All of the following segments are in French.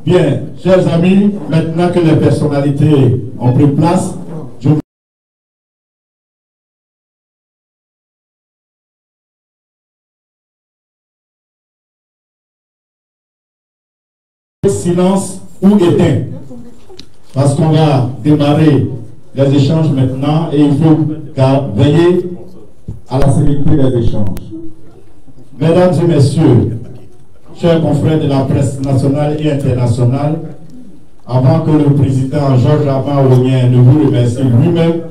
Bien, chers amis, maintenant que les personnalités ont pris place, je silence ou éteint, parce qu'on va démarrer les échanges maintenant et il faut veiller à la sécurité des échanges. Mesdames et messieurs, chers confrères de la presse nationale et internationale, avant que le président Georges Armand Onyen ne vous remercie lui-même,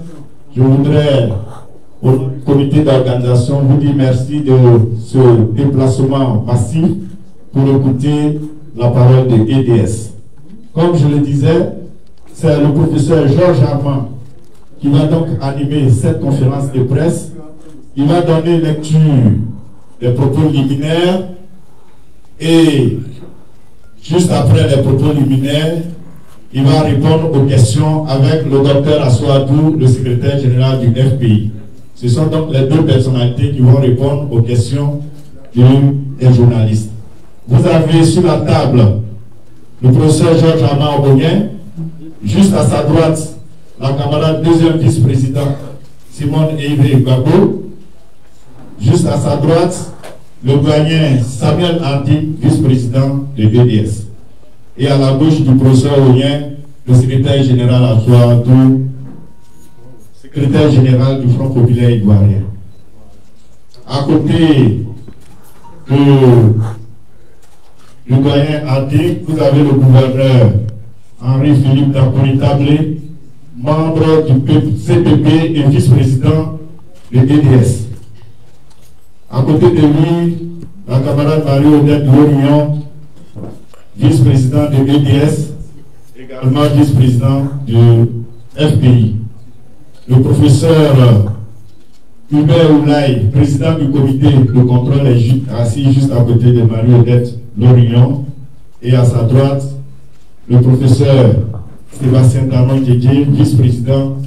je voudrais au comité d'organisation vous dire merci de ce déplacement massif pour écouter la parole de EDS. Comme je le disais, c'est le professeur Georges Armand qui va donc animer cette conférence de presse. Il va donner lecture des propos liminaires et juste après les propos liminaires, il va répondre aux questions avec le docteur Assoadou, le secrétaire général du FPI. Ce sont donc les deux personnalités qui vont répondre aux questions des journalistes. Vous avez sur la table le professeur Georges Armand Onyen, juste à sa droite, la camarade deuxième vice-président Simone Eivre Gbagbo, juste à sa droite, le doyen Samuel Hardy, vice-président de VDS. Et à la gauche du professeur Onyen, le secrétaire général Assoadou, secrétaire général du Front populaire ivoirien. À côté le doyen Hardy, vous avez le gouverneur Henri-Philippe Damponi-Tablé, membre du CPP et vice-président de DDS. À côté de lui, la camarade Marie-Odette Lorignon, vice-président de DDS, également vice-président du FPI. Le professeur Hubert Oulaye, président du comité de contrôle, est assis juste à côté de Marie-Odette Lorignon. Et à sa droite, le professeur Sébastien Damon Djedje, vice-président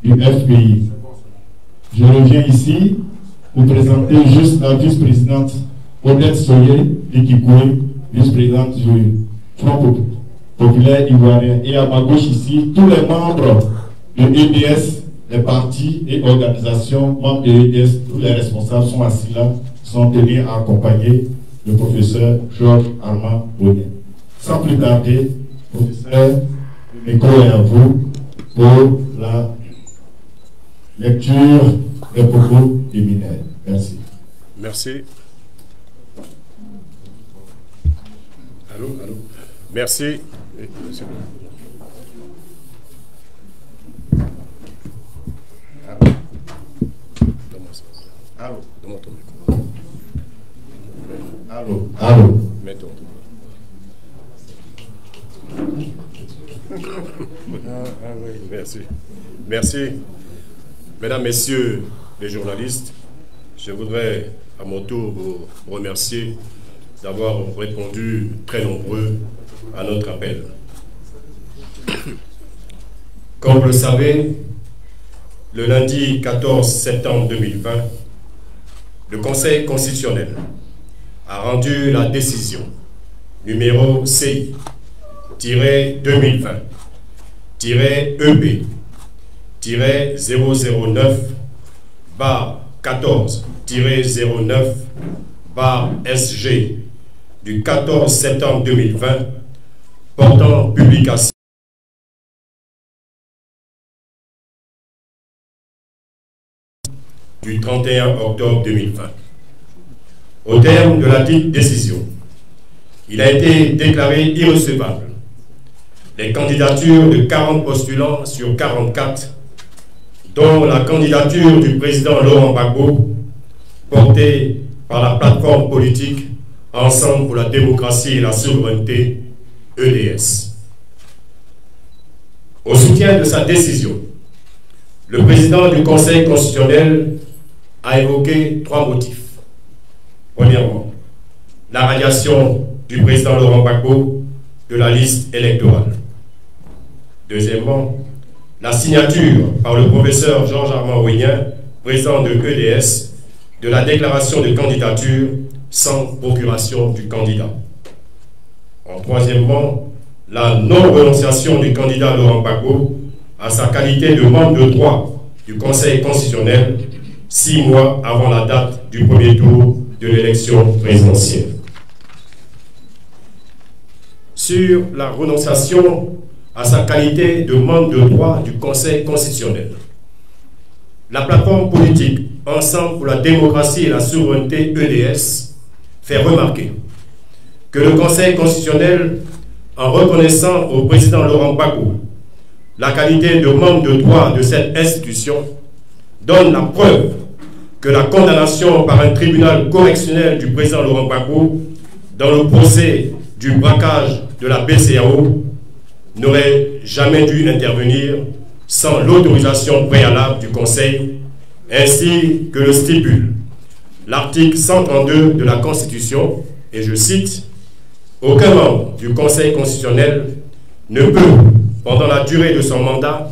du FPI. Je reviens ici pour présenter juste la vice-présidente Odette Soye Ekikoué, vice-présidente du Front populaire ivoirien. Et à ma gauche ici, tous les membres de EDS, les partis et organisations, membres de EDS, tous les responsables sont assis là, sont tenus à accompagner le professeur Georges Armand Onyen. Sans plus tarder, professeur, le micro est à vous pour la lecture des propos liminaires. Merci. Merci. Allô, allô. Merci. Allô. Donne-moi ton micro. Allô. Allô. Mets-toi. Oui, merci. Merci. Mesdames, Messieurs les journalistes, je voudrais à mon tour vous remercier d'avoir répondu très nombreux à notre appel. Comme vous le savez, le lundi 14 septembre 2020, le Conseil constitutionnel a rendu la décision numéro CI-2020-EB-009-14-09-SG du 14 septembre 2020 portant publication du 31 octobre 2020. Au terme de la dite décision, il a été déclaré irrecevable les candidatures de 40 postulants sur 44, dont la candidature du président Laurent Gbagbo, portée par la plateforme politique Ensemble pour la démocratie et la souveraineté, EDS. Au soutien de sa décision, le président du Conseil constitutionnel a évoqué trois motifs. Premièrement, la radiation du président Laurent Gbagbo de la liste électorale. Deuxièmement, la signature par le professeur Georges Armand Onyen, président de EDS, de la déclaration de candidature sans procuration du candidat. Troisièmement, la non-renonciation du candidat Laurent Gbagbo à sa qualité de membre de droit du Conseil constitutionnel 6 mois avant la date du premier tour de l'élection présidentielle. Sur la renonciation à sa qualité de membre de droit du Conseil constitutionnel, la plateforme politique Ensemble pour la démocratie et la souveraineté EDS fait remarquer que le Conseil constitutionnel, en reconnaissant au président Laurent Gbagbo la qualité de membre de droit de cette institution, donne la preuve que la condamnation par un tribunal correctionnel du président Laurent Gbagbo dans le procès du braquage de la BCEAO n'aurait jamais dû intervenir sans l'autorisation préalable du Conseil, ainsi que le stipule l'article 132 de la Constitution, et je cite, « Aucun membre du Conseil constitutionnel ne peut, pendant la durée de son mandat,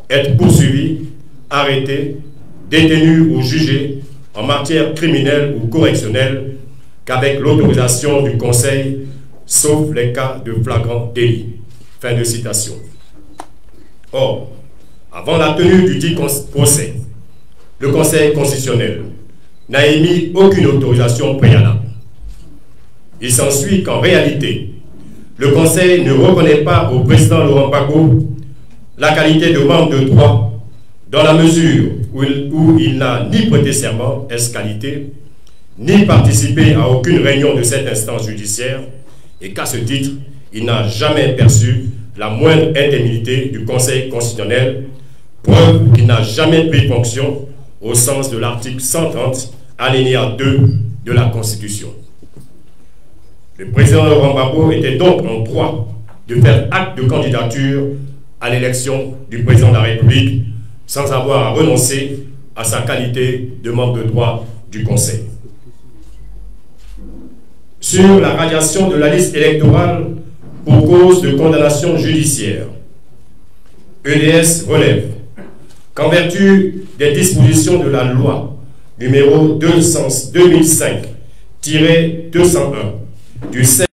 être poursuivi, arrêté, détenu ou jugé en matière criminelle ou correctionnelle qu'avec l'autorisation du Conseil, sauf les cas de flagrant délit. » Fin de citation. Or, avant la tenue du dit procès, le Conseil constitutionnel n'a émis aucune autorisation préalable. Il s'ensuit qu'en réalité, le Conseil ne reconnaît pas au président Laurent Gbagbo la qualité de membre de droit dans la mesure où il n'a ni prêté serment ès qualité, ni participé à aucune réunion de cette instance judiciaire, et qu'à ce titre, il n'a jamais perçu la moindre indemnité du Conseil constitutionnel, preuve qu'il n'a jamais pris fonction au sens de l'article 130, alinéa 2 de la Constitution. Le président Laurent Gbagbo était donc en droit de faire acte de candidature à l'élection du président de la République sans avoir à renoncer à sa qualité de membre de droit du Conseil. Sur la radiation de la liste électorale pour cause de condamnation judiciaire, EDS relève qu'en vertu des dispositions de la loi numéro 2005-201 du 7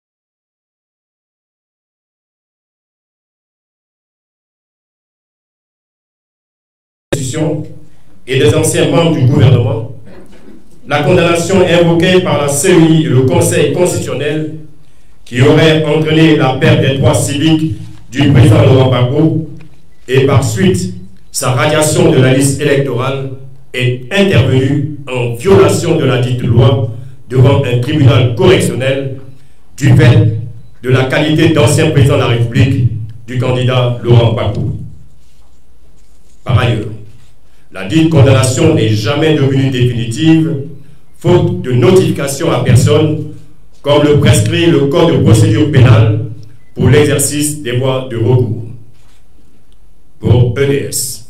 et des anciens membres du gouvernement, la condamnation invoquée par la CEI et le Conseil constitutionnel qui aurait entraîné la perte des droits civiques du président Laurent Gbagbo et par suite sa radiation de la liste électorale est intervenue en violation de la dite loi devant un tribunal correctionnel du fait de la qualité d'ancien président de la République du candidat Laurent Gbagbo. Par ailleurs, la dite condamnation n'est jamais devenue définitive, faute de notification à personne, comme le prescrit le Code de procédure pénale pour l'exercice des voies de recours. Pour EDS,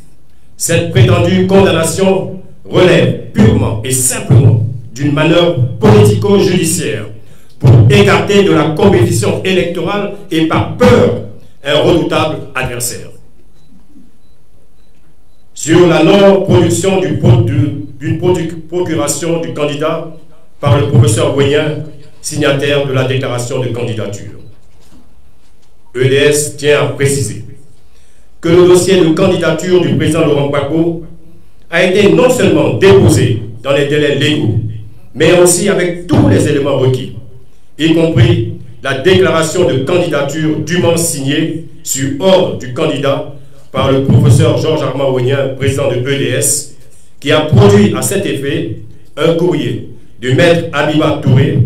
cette prétendue condamnation relève purement et simplement d'une manœuvre politico-judiciaire pour écarter de la compétition électorale et par peur un redoutable adversaire. Sur la non-production d'une procuration du candidat par le professeur Ouénien, signataire de la déclaration de candidature, EDS tient à préciser que le dossier de candidature du président Laurent Gbagbo a été non seulement déposé dans les délais légaux, mais aussi avec tous les éléments requis, y compris la déclaration de candidature dûment signée sur ordre du candidat par le professeur Georges-Armand Ouénien, président de EDS, qui a produit à cet effet un courrier de maître Habiba Touré,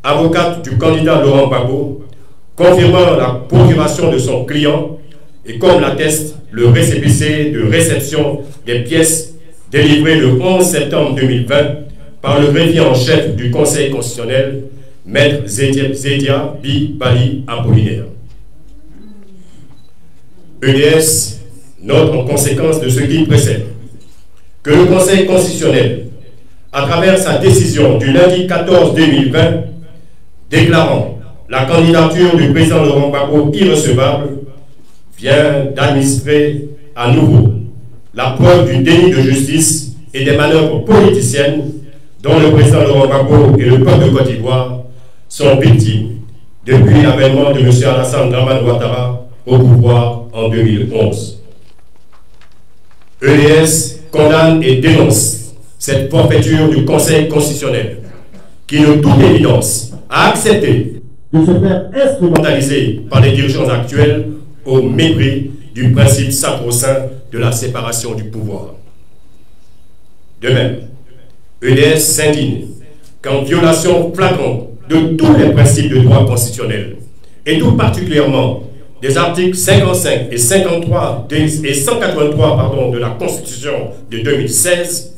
avocate du candidat Laurent Gbagbo, confirmant la procuration de son client et comme l'atteste le récépissé de réception des pièces délivré le 11 septembre 2020 par le greffier en chef du Conseil constitutionnel, maître Zédia Bi Bali Apollinaire. EDS note en conséquence de ce qui précède que le Conseil constitutionnel, à travers sa décision du lundi 14 2020, déclarant la candidature du président Laurent Gbagbo irrecevable, vient d'administrer à nouveau la preuve du déni de justice et des manœuvres politiciennes dont le président Laurent Gbagbo et le peuple de Côte d'Ivoire sont victimes depuis l'avènement de M. Alassane Dramane Ouattara au pouvoir en 2011. EDS condamne et dénonce cette forfaiture du Conseil constitutionnel qui, de toute évidence, a accepté de se faire instrumentaliser par les dirigeants actuels au mépris du principe sacro-saint de la séparation du pouvoir. De même, EDS s'indigne qu'en violation flagrante de tous les principes de droit constitutionnel, et tout particulièrement des articles 55 et 53 et 183 de la Constitution de 2016,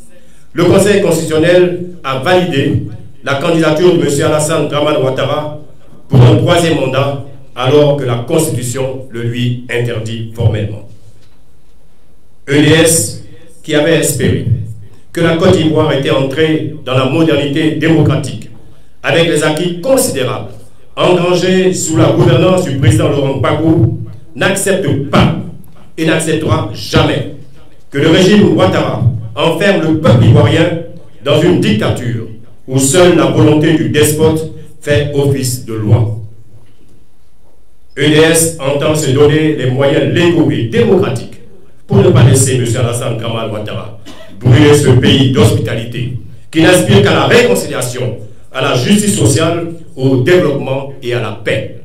le Conseil constitutionnel a validé la candidature de M. Alassane Dramane Ouattara pour un troisième mandat, alors que la Constitution le lui interdit formellement. EDS, qui avait espéré que la Côte d'Ivoire était entrée dans la modernité démocratique, avec les acquis considérables engrangés sous la gouvernance du président Laurent Gbagbo, n'accepte pas et n'acceptera jamais que le régime Ouattara enferme le peuple ivoirien dans une dictature où seule la volonté du despote fait office de loi. EDS entend se donner les moyens légaux et démocratiques pour ne pas laisser M. Alassane Dramane Ouattara brûler ce pays d'hospitalité qui n'aspire qu'à la réconciliation, à la justice sociale, au développement et à la paix.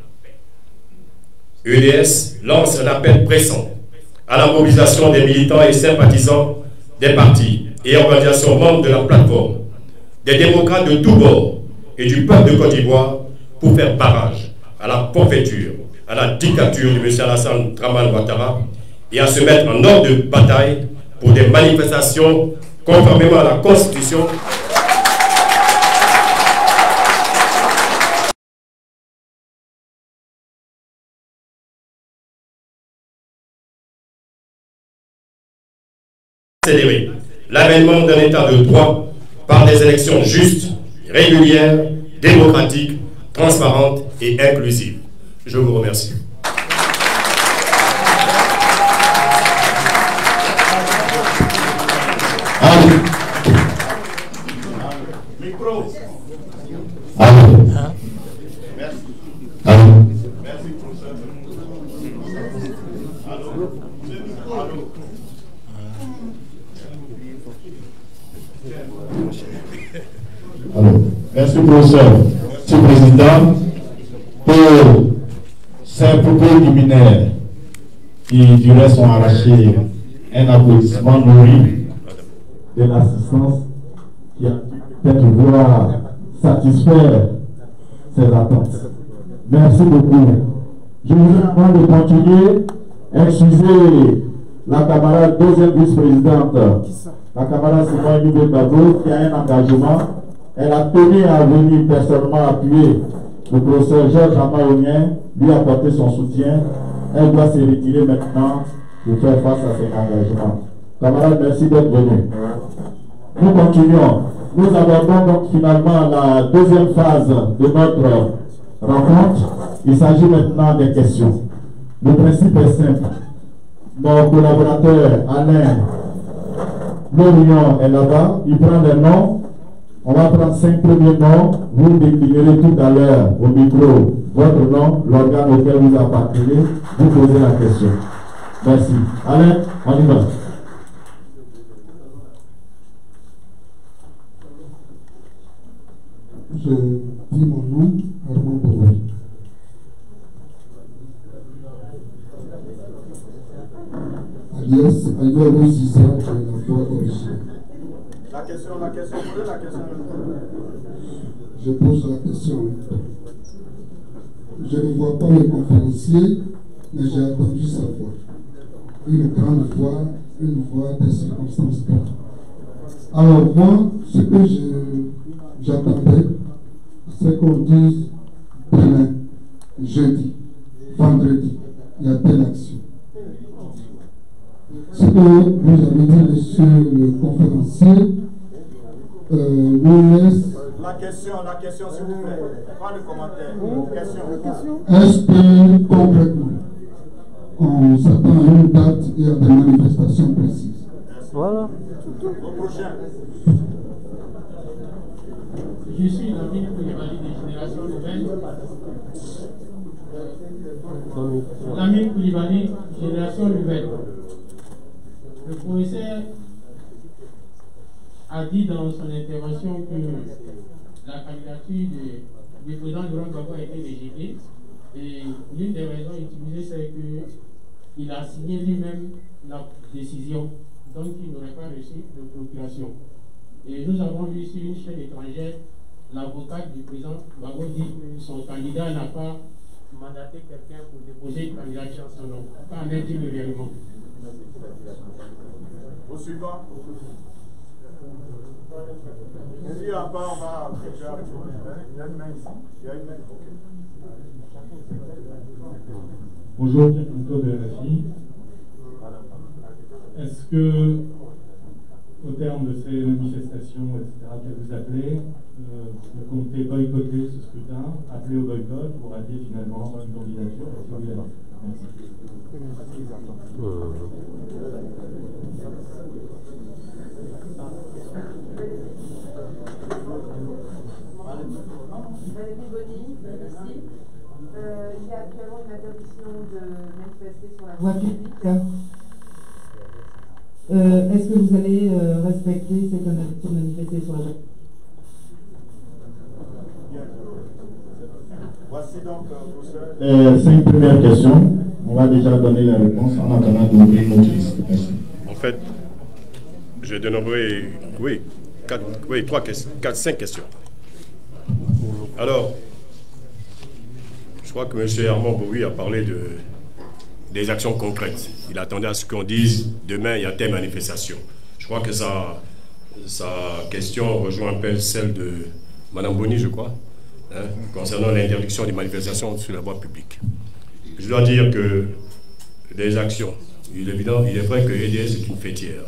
EDS lance un appel pressant à la mobilisation des militants et sympathisants des partis et organisations membres de la plateforme, des démocrates de tous bords et du peuple de Côte d'Ivoire pour faire barrage à la forfaiture, à la dictature de M. Alassane Dramane Ouattara et à se mettre en ordre de bataille pour des manifestations conformément à la Constitution accélérer l'avènement d'un état de droit par des élections justes, régulières, démocratiques, transparentes et inclusives. Je vous remercie. Allez. Micro. Allez. Merci. Allez. Merci, professeur. Allô. Allô. Alors, merci professeur. Monsieur le Président, pour ces propos liminaires qui du reste ont arraché un applaudissement nourri de l'assistance qui a peut-être vouloir satisfaire ses attentes. Merci beaucoup. Je voudrais avant de continuer excuser la camarade deuxième vice-présidente, la camarade Simone Libé Babo, qui a un engagement. Elle a tenu à venir personnellement appuyer le professeur Georges Amaonien, lui apporter son soutien. Elle doit se retirer maintenant pour faire face à ses engagements. Camarades, merci d'être venus. Nous continuons. Nous abordons donc finalement la deuxième phase de notre rencontre. Il s'agit maintenant des questions. Le principe est simple. Mon collaborateur Alain Lorion est là-bas. Il prend les noms. On va prendre 5 premiers noms. Vous déclinerez tout à l'heure au micro votre nom, l'organe auquel vous appartenez. Vous posez la question. Merci. Alain, on y va. Je dis mon nom, Armand Bourgogne. Alias Aïdouarou Zizza de la foi originelle. La question, posez la question. Je pose la question. Je ne vois pas le conférencier, mais j'ai entendu sa voix. Une grande voix, une voix des circonstances graves. Alors moi, ce que j'attendais, c'est qu'on dise demain, jeudi, vendredi, il y a telle action. Ce que vous avez dit, monsieur le conférencier, nous laisse... La question, s'il vous plaît. Pas de commentaire. Question. Est-ce que concrètement, on s'attend à une date et à des manifestations précises? Voilà. Au prochain. Je suis Lamine Koulibaly de Génération Nouvelle. Lamine Koulibaly, Génération Nouvelle. Le professeur a dit dans son intervention que la candidature du président Laurent Gbagbo a été rejetée. Et l'une des raisons utilisées, c'est qu'il a signé lui-même la décision, donc il n'aurait pas reçu de procuration. Et nous avons vu sur une chaîne étrangère, l'avocate du président Gbagbo dit que son candidat n'a pas mandaté quelqu'un pour déposer une candidature en son nom. Qu'en est-il réellement? Au suivant. S'il y a pas, on va déjà. Il y a une main ici. Il y a une main. Bonjour, Pierre Pinto de RFI. Est-ce que, au terme de ces manifestations, etc., que vous appelez, vous comptez boycotter ce scrutin, appeler au boycott pour rallier finalement une candidature? Merci. Il y a actuellement une interdiction de manifester sur la voie publique. Est-ce que vous allez respecter cette interdiction de manifester sur la voie publique? Voici donc 5 premières questions. On va déjà donner la réponse en attendant d'ouvrir notre liste. Merci. En fait, je donnerai, oui, 5 questions. Alors, je crois que M. Armand Boui a parlé des actions concrètes. Il attendait à ce qu'on dise demain il y a telle manifestation. Je crois que sa question rejoint un peu celle de Mme Boni, je crois, concernant l'interdiction des manifestations sur la voie publique. Je dois dire que des actions, il est vrai que EDS est une fêtière.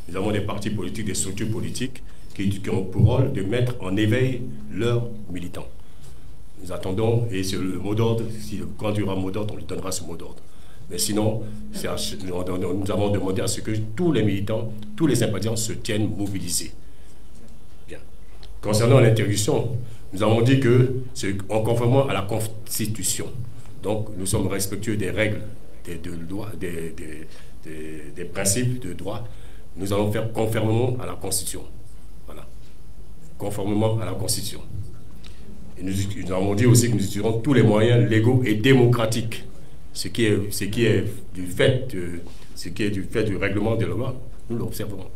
Nous avons des partis politiques, des structures politiques qui ont pour rôle de mettre en éveil leurs militants. Nous attendons, et c'est le mot d'ordre, quand il y aura un mot d'ordre, on lui donnera ce mot d'ordre. Mais sinon, nous avons demandé à ce que tous les militants, tous les sympathisants se tiennent mobilisés. Bien. Concernant l'interdiction, nous avons dit que c'est en conformément à la Constitution. Donc, nous sommes respectueux des règles, des principes de droit. Nous allons faire conformément à la Constitution. Voilà. Conformément à la Constitution. Et nous avons dit aussi que nous utiliserons tous les moyens légaux et démocratiques. Ce qui est du fait du règlement de la loi, nous l'observerons.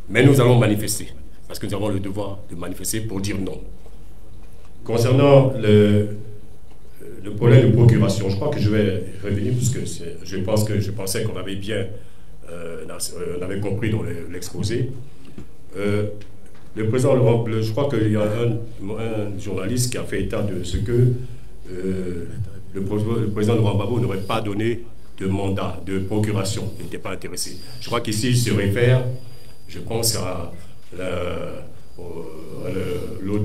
Mais nous allons manifester, parce que nous avons le devoir de manifester pour dire non. Concernant le problème de procuration, je crois que je vais revenir, puisque je pensais qu'on avait bien on avait compris dans l'exposé. Le président Laurent, je crois qu'il y a un journaliste qui a fait état de ce que le président Laurent Gbagbo n'aurait pas donné de mandat, de procuration, il n'était pas intéressé. Je crois qu'ici, il se réfère, je pense à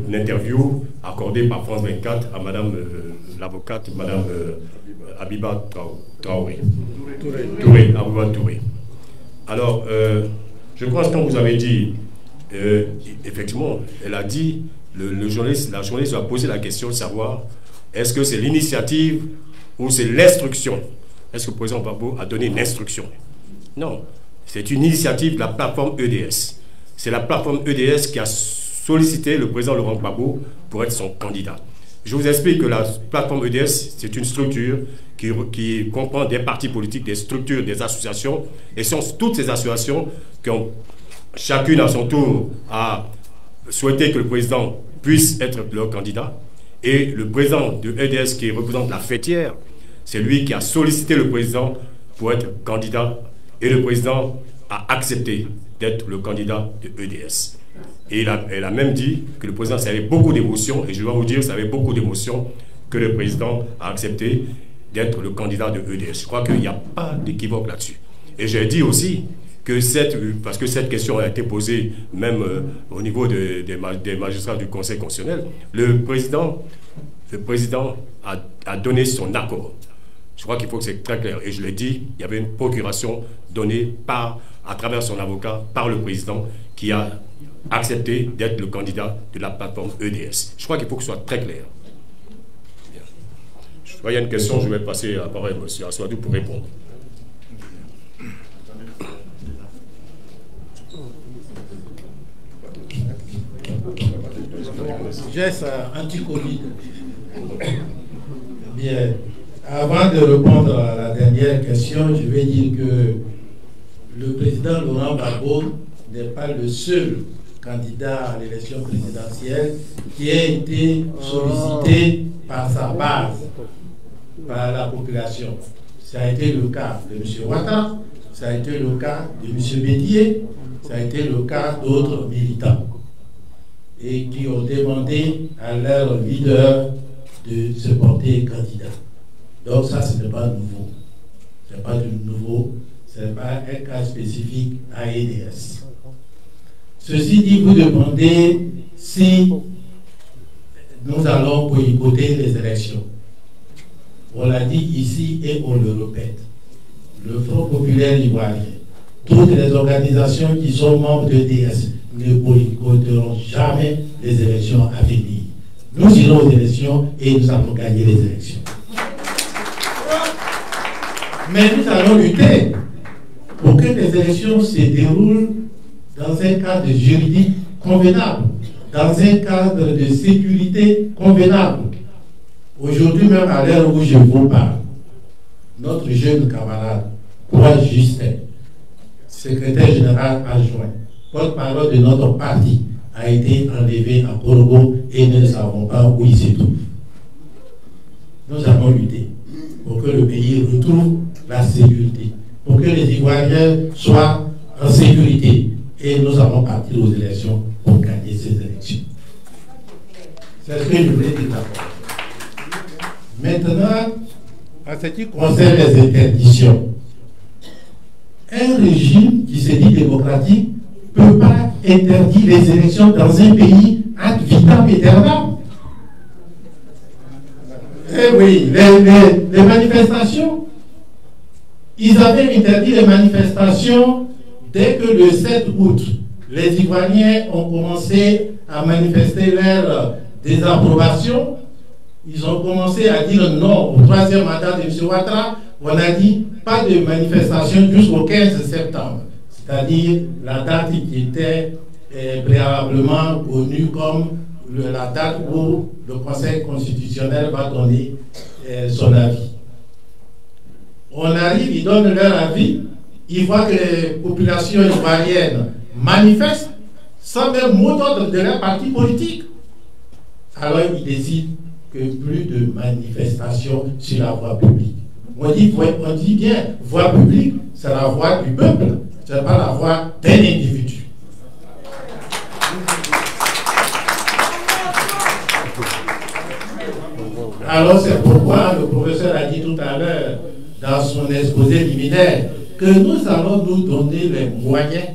l'interview accordée par France 24 à Madame l'avocate, Madame Abiba Traoré. Abiba Touré. Alors, je crois que quand vous avez dit, effectivement, elle a dit, la journaliste a posé la question de savoir est-ce que c'est l'initiative ou c'est l'instruction? Est-ce que le président Gbagbo a donné une instruction? Non, c'est une initiative de la plateforme EDS. C'est la plateforme EDS qui a sollicité le président Laurent Gbagbo pour être son candidat. Je vous explique que la plateforme EDS, c'est une structure qui comprend des partis politiques, des structures, des associations, et sont toutes ces associations qui ont chacune à son tour a souhaité que le président puisse être leur candidat. Et le président de EDS, qui représente la fêtière, c'est lui qui a sollicité le président pour être candidat. Et le président a accepté d'être le candidat de EDS. Et elle a même dit que le président, ça avait beaucoup d'émotions, et je dois vous dire, ça avait beaucoup d'émotions que le président a accepté d'être le candidat de EDS. Je crois qu'il n'y a pas d'équivoque là-dessus. Et j'ai dit aussi que parce que cette question a été posée même au niveau des magistrats du Conseil constitutionnel, le président a donné son accord. Je crois qu'il faut que c'est très clair. Et je l'ai dit, il y avait une procuration donnée à travers son avocat, par le président, qui a accepté d'être le candidat de la plateforme EDS. Je crois qu'il faut que ce soit très clair. Bien. Je vois, il y a une question, je vais passer la parole à M. Aswadou pour répondre. Geste anti-Covid. Bien. Avant de répondre à la dernière question, je vais dire que le président Laurent Gbagbo n'est pas le seul candidat à l'élection présidentielle qui a été sollicité par sa base, par la population. Ça a été le cas de M. Ouattara, ça a été le cas de M. Bédier, ça a été le cas d'autres militants, et qui ont demandé à leur leader de se porter candidat. Donc ça, ce n'est pas nouveau. Ce n'est pas du nouveau, ce n'est pas un cas spécifique à EDS. Ceci dit, vous demandez si nous allons boycotter les élections. On l'a dit ici et on le répète. Le Front populaire ivoirien, toutes les organisations qui sont membres de l'EDS ne boycotteront jamais les élections à venir. Nous irons aux élections et nous allons gagner les élections. Mais nous allons lutter pour que les élections se déroulent dans un cadre juridique convenable, dans un cadre de sécurité convenable. Aujourd'hui même, à l'heure où je vous parle, notre jeune camarade, Courage Justin, secrétaire général adjoint, porte-parole de notre parti, a été enlevé à Korogo et nous ne savons pas où il se trouve. Nous allons lutter pour que le pays retrouve la sécurité, pour que les Ivoiriens soient en sécurité. Et nous allons partir aux élections pour gagner ces élections. C'est ce que je voulais dire d'abord. Maintenant, en ce qui concerne les interdictions, un régime qui se dit démocratique ne peut pas interdire les élections dans un pays ad vitam aeternam. Eh oui, les manifestations, ils avaient interdit les manifestations dès que le 7 août, les Ivoiriens ont commencé à manifester leur désapprobation. Ils ont commencé à dire non au troisième mandat de M. Ouattara. On a dit pas de manifestation jusqu'au 15 septembre, c'est-à-dire la date qui était préalablement connue comme la date où le Conseil constitutionnel va donner son avis. On arrive, ils donnent leur avis, ils voient que les populations ivoiriennes manifestent sans même mot d'ordre de leur parti politique. Alors ils décident que plus de manifestations sur la voie publique. On dit bien, voie publique, c'est la voie du peuple, ce n'est pas la voie d'un individu. Alors c'est pourquoi le professeur a dit tout à l'heure, dans son exposé liminaire, que nous allons nous donner les moyens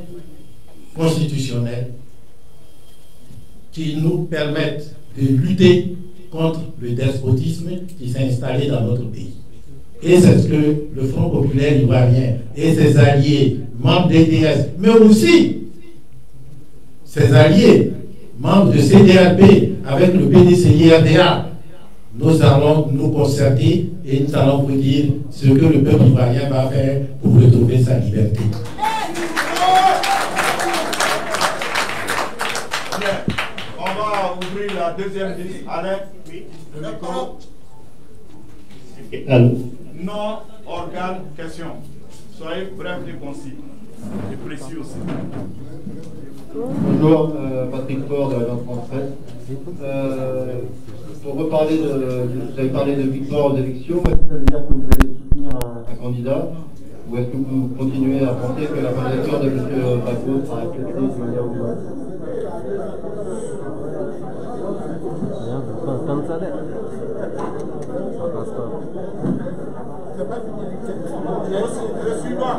constitutionnels qui nous permettent de lutter contre le despotisme qui s'est installé dans notre pays. Et c'est ce que le Front populaire ivoirien et ses alliés, membres d'EDS, mais aussi ses alliés, membres de CDRP, avec le PDCI-RDA, nous allons nous concerter et nous allons vous dire ce que le peuple ivoirien va faire pour retrouver sa liberté. On va ouvrir la deuxième liste. Alain, oui, le micro. Non, organe, question. Soyez bref et concis. Et précis aussi. Bonjour, Patrick Ford de l'Agence France-Presse. Pour reparler vous avez parlé de victoire aux élections, est-ce que ça veut dire que vous allez soutenir un candidat, ou est-ce que vous continuez à penser que la candidature de M. Gbagbo sera acceptée de manière ou d'autre? Le suivant.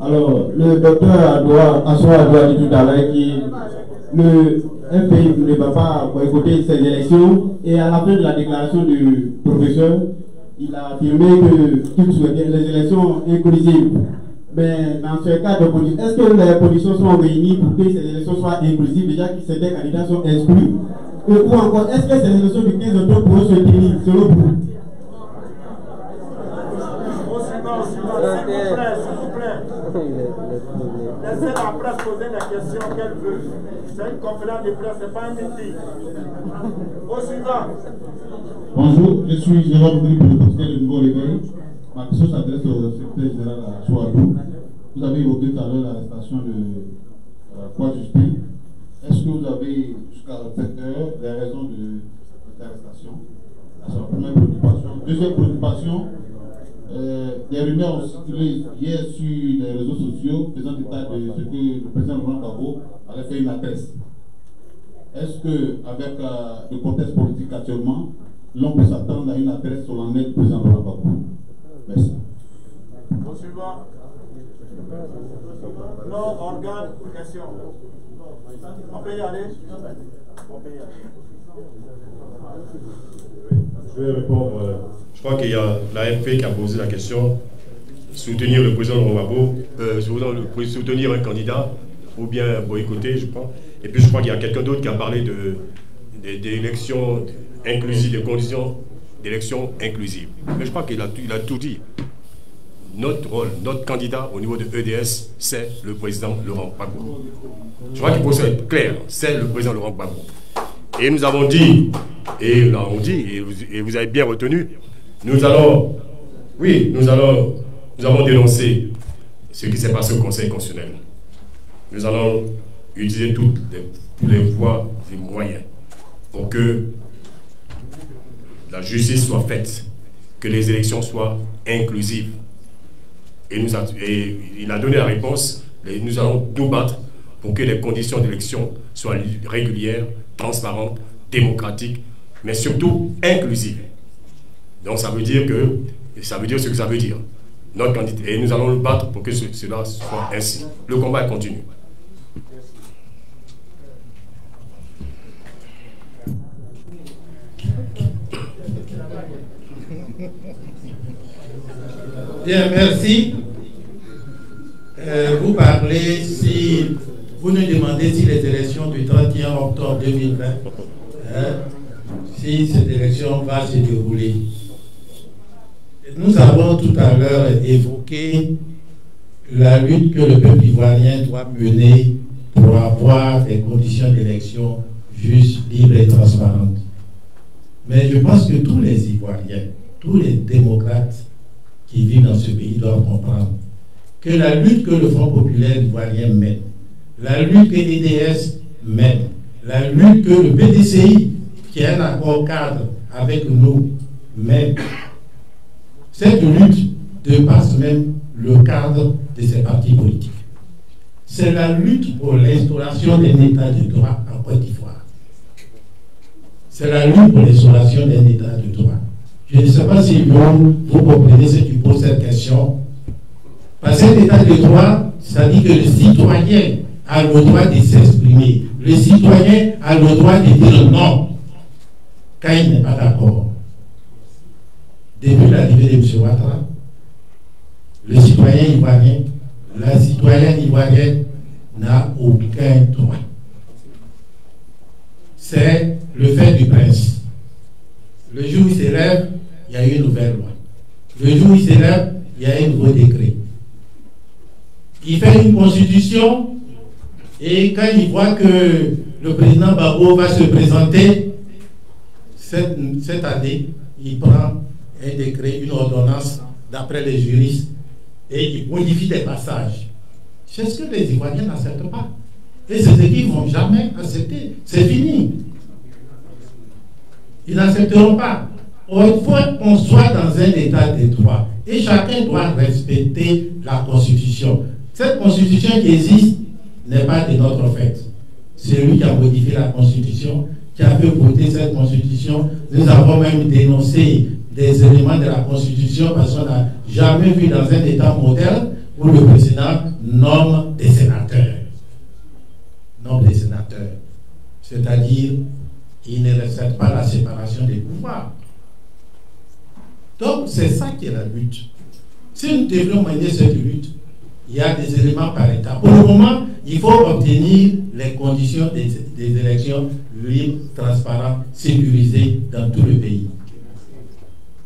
Alors, le docteur Assoua a dit tout à l'heure que un pays ne va pas boycotter ces élections. Et à la fin de la déclaration du professeur, il a affirmé qu'il souhaitait les élections inclusives. Mais dans ce cas de politique, est-ce que les conditions sont réunies pour que ces élections soient inclusives, déjà que certains candidats sont exclus? Ou encore, est-ce que ces élections du 15 octobre pourront se tenir, selon vous? S'il vous plaît. Laissez la presse poser les questions qu'elle veut. C'est une conférence de presse, c'est pas un meeting. Au suivant. Bonjour, je suis Jérôme Gris, président du Nouveau Réveil. Ma question s'adresse au secrétaire général à Chouadou. Vous avez évoqué tout à l'heure l'arrestation de Kouadjuspi. Est-ce que vous avez, jusqu'à cette heure, les raisons de cette arrestation? C'est la première préoccupation. Deuxième préoccupation, des rumeurs ont circulé hier sur les réseaux sociaux faisant état de ce que le président Laurent Gbagbo allait faire une adresse. Est-ce qu'avec le contexte politique actuellement, l'on peut s'attendre à une adresse solennelle du président Laurent Gbagbo? Merci. Au suivant. Non, organe, question. On peut y aller? On peut y aller. Je vais répondre. Je crois qu'il y a l'AFP qui a posé la question. Soutenir le président Laurent Gbagbo, soutenir un candidat ou bien boycotter, je crois. Et puis je crois qu'il y a quelqu'un d'autre qui a parlé d'élections inclusives, des conditions d'élections inclusives. Mais je crois qu'il a tout dit. Notre rôle, notre candidat au niveau de EDS, c'est le président Laurent Gbagbo. Je crois qu'il faut être clair, c'est le président Laurent Gbagbo. Et nous avons dit, et vous avez bien retenu, nous avons dénoncé ce qui s'est passé au Conseil constitutionnel. Nous allons utiliser toutes les voies et moyens pour que la justice soit faite, que les élections soient inclusives. Et il a donné la réponse, nous allons nous battre pour que les conditions d'élection soient régulières, transparentes, démocratiques, mais surtout inclusives. Donc ça veut dire ce que ça veut dire. Notre candidat, et nous allons nous battre pour que cela soit ainsi. Le combat continue. Bien, merci. Vous parlez, vous nous demandez si les élections du 31 octobre 2020, si cette élection va se dérouler. Nous avons tout à l'heure évoqué la lutte que le peuple ivoirien doit mener pour avoir des conditions d'élection justes, libres et transparentes. Mais je pense que tous les Ivoiriens, tous les démocrates qui vivent dans ce pays doivent comprendre que la lutte que le Front populaire ivoirien mène, la lutte que l'EDS mène, la lutte que le PDCI, qui est un accord cadre avec nous, mène, cette lutte dépasse même le cadre de ces partis politiques. C'est la lutte pour l'instauration d'un état de droit en Côte d'Ivoire. C'est la lutte pour l'instauration d'un état de droit. Je ne sais pas si vous comprenez ce qui pose cette question. Parce que l'état de droit, ça dit que le citoyen a le droit de s'exprimer. Le citoyen a le droit de dire non quand il n'est pas d'accord. Depuis l'arrivée de M. Ouattara, le citoyen ivoirien, la citoyenne ivoirienne n'a aucun droit. C'est le fait du prince. Le jour où il s'élève, il y a une nouvelle loi. Le jour où il s'élève, il y a un nouveau décret. Il fait une constitution et quand il voit que le président Gbagbo va se présenter cette année, il prend un décret, une ordonnance d'après les juristes et il modifie des passages. C'est ce que les Ivoiriens n'acceptent pas. Et c'est ce qu'ils ne vont jamais accepter. C'est fini. Ils n'accepteront pas. Il faut qu'on soit dans un état de droit. Et chacun doit respecter la Constitution. Cette Constitution qui existe n'est pas de notre fait. C'est lui qui a modifié la Constitution, qui a fait voter cette Constitution. Nous avons même dénoncé des éléments de la Constitution parce qu'on n'a jamais vu dans un État moderne où le président nomme des sénateurs. Nomme des sénateurs. c'est-à-dire il ne respecte pas la séparation des pouvoirs. Donc c'est ça qui est la lutte. Si nous devions mener cette lutte, il y a des éléments par étapes. Pour le moment, il faut obtenir les conditions des élections libres, transparentes, sécurisées dans tout le pays.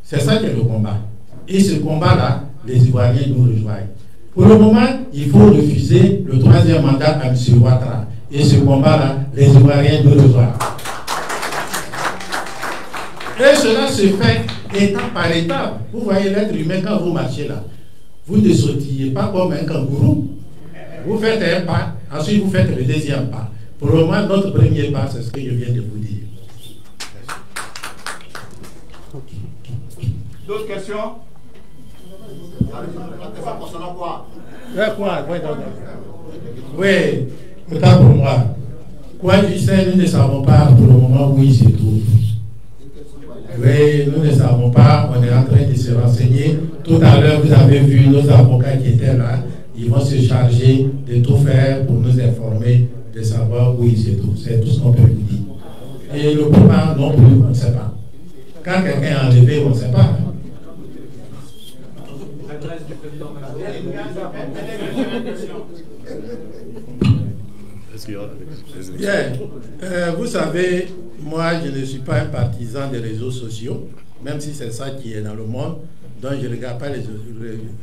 C'est ça qui est le combat. Et ce combat-là, les Ivoiriens nous rejoignent. Pour le moment, il faut refuser le 3e mandat à M. Ouattara. Et ce combat-là, les Ivoiriens nous rejoignent. Et cela se fait étape par étape. Vous voyez l'être humain quand vous marchez là. Vous ne sautillez pas comme un kangourou. Vous faites un pas, ensuite vous faites le deuxième pas. Pour le moment, notre premier pas, c'est ce que je viens de vous dire. D'autres questions? Oui, autant pour moi. Quoi, je sais, nous ne savons pas pour le moment où il se trouve. Oui, nous ne savons pas, on est en train de se renseigner. Tout à l'heure, vous avez vu nos avocats qui étaient là. Ils vont se charger de tout faire pour nous informer, de savoir où il se trouve. C'est tout ce qu'on peut vous dire. Et le pouvoir non plus, on ne sait pas. Quand quelqu'un est enlevé, on ne sait pas. Bien. Vous savez, moi, je ne suis pas un partisan des réseaux sociaux, même si c'est ça qui est dans le monde, donc je ne regarde pas les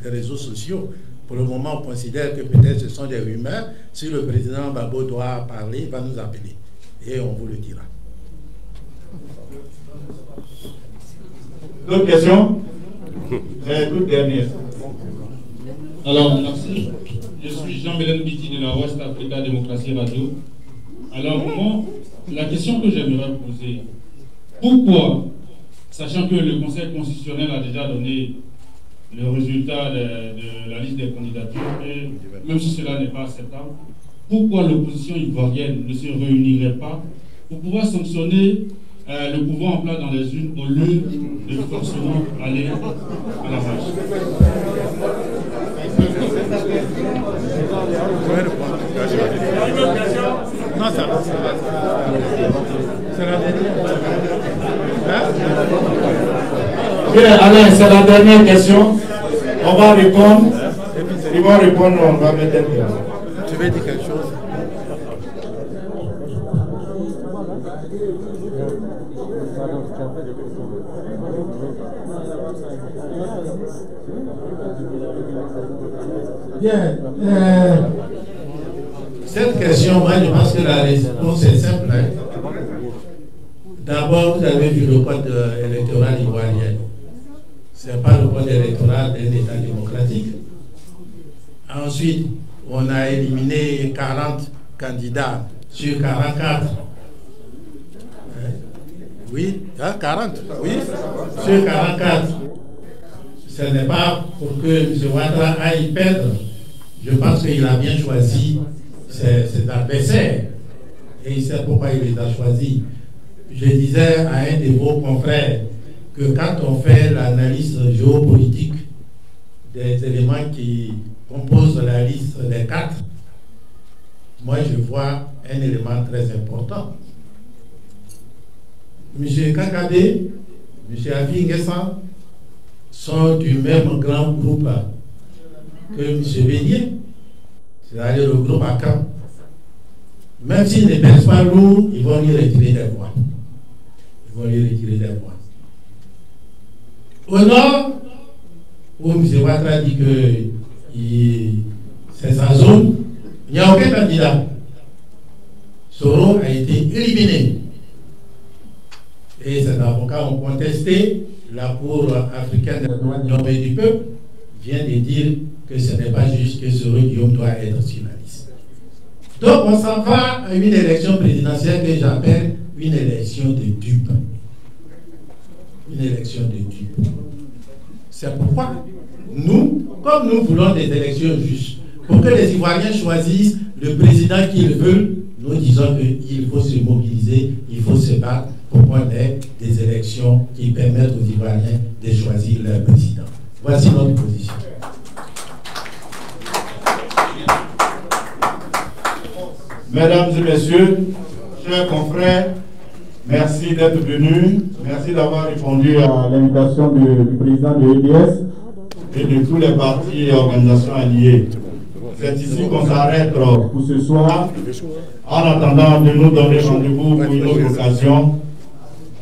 réseaux sociaux. Pour le moment, on considère que peut-être ce sont des rumeurs. Si le président Gbagbo doit parler, il va nous appeler et on vous le dira. D'autres questions? Toute dernière. Alors, merci. Je suis Jean-Bélène Biti de la West Africa Démocratie Radio. Alors, moi, la question que j'aimerais poser, pourquoi, sachant que le Conseil constitutionnel a déjà donné le résultat de la liste des candidatures, et même si cela n'est pas acceptable, pourquoi l'opposition ivoirienne ne se réunirait pas pour pouvoir sanctionner le pouvoir en place dans les urnes au lieu de forcément aller à la marche? Non, ça va. C'est la dernière. Bien, Alain, c'est la dernière question. On va répondre. Ils vont répondre, on va mettre un peu. Tu veux dire quelque chose? Bien. Cette question, moi, je pense que la réponse est simple. Hein. D'abord, vous avez vu le code électoral ivoirien. Ce n'est pas le code électoral d'un État démocratique. Ensuite, on a éliminé 40 candidats sur 44. Oui, 40, oui, sur 44. Ce n'est pas pour que M. Ouattara aille perdre. Je pense qu'il a bien choisi ses adversaires. Et il sait pourquoi il les a choisis. Je disais à un de vos confrères que quand on fait l'analyse géopolitique des éléments qui composent la liste des 4, moi je vois un élément très important. M. Kakade, M. Afi Nguessan sont du même grand groupe que M. Bénier, c'est-à-dire le groupe ACAM. Même s'ils ne pèsent pas lourd, ils vont lui retirer des voix. Ils vont lui retirer des voix. Au nord, où M. Ouattara dit que c'est sa zone, il n'y a aucun candidat. Soro a été éliminé. Et ces avocats ont contesté. La Cour africaine des droits de l'homme et du peuple vient de dire que ce n'est pas juste que Soro Guillaume doit être sur la liste. Donc on s'en va à une élection présidentielle que j'appelle une élection de dupes. Une élection de dupes. C'est pourquoi nous, comme nous voulons des élections justes, pour que les Ivoiriens choisissent le président qu'ils veulent, nous disons qu'il faut se mobiliser, il faut se battre pour qu'on ait des élections qui permettent aux Ivoiriens de choisir leur président. Voici notre position. Mesdames et messieurs, chers Chers confrères, merci d'être venus. Merci d'avoir répondu à l'invitation du président de l'EDS et de tous les partis et organisations alliées. C'est ici qu'on s'arrête pour ce soir. En attendant de nous donner rendez-vous pour une autre occasion,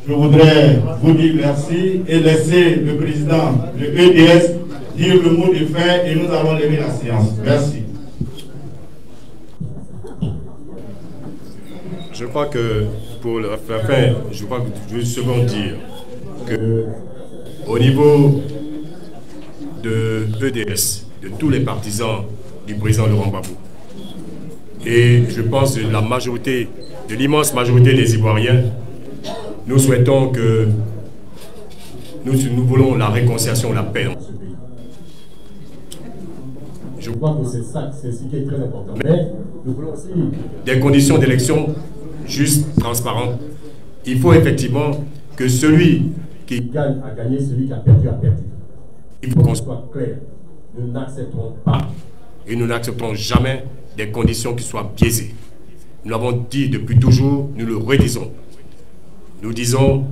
je voudrais vous dire merci et laisser le président de l'EDS dire le mot de fin et nous allons lever la séance. Merci. Je crois que pour la fin, je crois que je veux seulement dire que au niveau de l'EDS, de tous les partisans du président Laurent Gbagbo, et je pense de la majorité, de l'immense majorité des Ivoiriens, nous souhaitons que nous voulons la réconciliation, la paix dans ce pays. Je crois que c'est ça, c'est ce qui est très important. Mais nous voulons aussi des conditions d'élection justes, transparentes. Il faut effectivement que celui qui gagne a gagné, celui qui a perdu a perdu. Il faut qu'on soit clair. Nous n'accepterons pas et nous n'accepterons jamais des conditions qui soient biaisées. Nous l'avons dit depuis toujours, nous le redisons. Nous disons